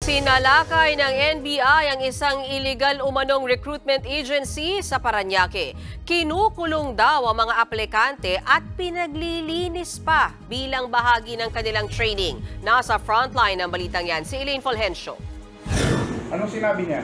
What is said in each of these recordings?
Sinalakay ng NBI ang isang illegal umanong recruitment agency sa Parañaque. Kinukulong daw ang mga aplikante at pinaglilinis pa bilang bahagi ng kanilang training. Nasa frontline ng balitang yan si Elaine Fulgencio. Anong sinabi niya?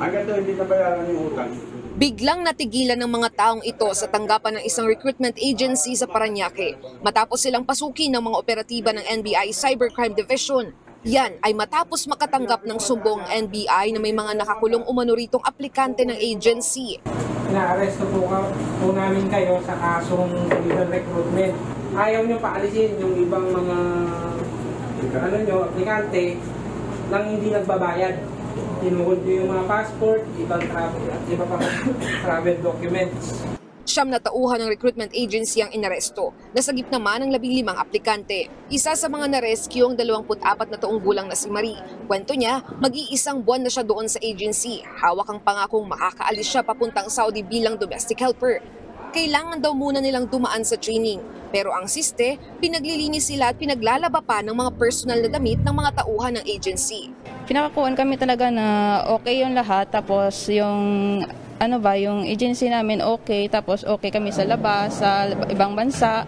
Hanggang doon hindi nabayaran yung utang. Biglang natigilan ng mga taong ito sa tanggapan ng isang recruitment agency sa Parañaque matapos silang pasukin ng mga operatiba ng NBI Cybercrime Division. Yan ay matapos makatanggap ng sumbong NBI na may mga nakakulong umano ritong aplikante ng agency. Inaaresto po namin kayo sa kasong illegal recruitment. Ayaw nyo paalisin yung ibang mga aplikante nang hindi nagbabayad. Tinuhod nyo yung mga passport, iba pa travel documents. Siyam na tauhan ng recruitment agency ang inaresto. Nasagip naman ang 15 aplikante. Isa sa mga na-rescue ang 24 na taong gulang na si Marie. Kwento niya, mag-iisang buwan na siya doon sa agency. Hawak ang pangakong makakaalis siya papuntang Saudi bilang domestic helper. Kailangan daw muna nilang dumaan sa training. Pero ang siste, pinaglilinis sila at pinaglalaba pa ng mga personal na damit ng mga tauhan ng agency. Pinakakuan kami talaga na okay yung lahat, tapos yung yung agency namin okay, tapos okay kami sa labas, sa ibang bansa.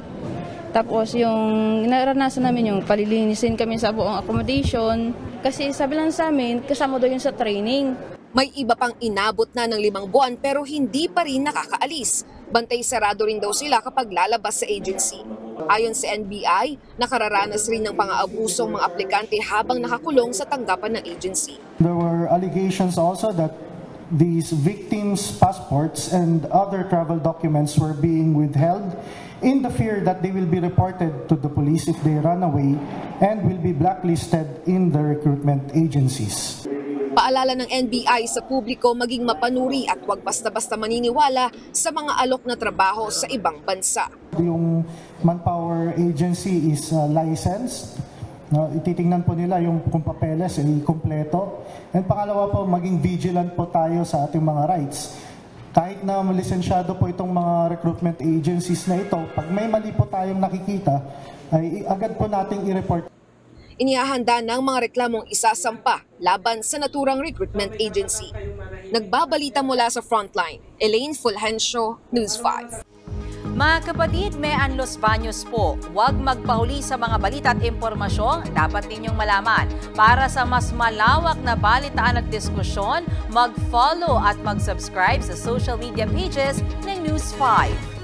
Tapos yung naranasan namin yung palilinisin kami sa buong accommodation. Kasi sabi lang sa amin, kasama doon yung sa training. May iba pang inabot na ng 5 buwan pero hindi pa rin nakakaalis. Bantay sarado rin daw sila kapag lalabas sa agency. Ayon sa NBI, nakararanas rin ng pang-aabusong mga aplikante habang nakakulong sa tanggapan ng agency. There were allegations also that these victims' passports and other travel documents were being withheld in the fear that they will be reported to the police if they run away and will be blacklisted in the recruitment agencies. Paalala ng NBI sa publiko maging mapanuri at huwag basta-basta maniniwala sa mga alok na trabaho sa ibang bansa. Yung manpower agency is licensed. Ititingnan po nila yung kung papeles ay kompleto. And pangalawa po, maging vigilant po tayo sa ating mga rights. Kahit na lisensyado po itong mga recruitment agencies na ito, pag may mali po tayong nakikita, ay agad po nating i-report. Inihahanda ng mga reklamong isasampa laban sa naturang recruitment agency. Nagbabalita mula sa frontline, Elaine Fulgencio, News 5. Mga kapatid, may Los Baños po. Huwag magpahuli sa mga balita at impormasyong dapat ninyong malaman. Para sa mas malawak na balitaan at diskusyon, mag-follow at mag-subscribe sa social media pages ng News 5.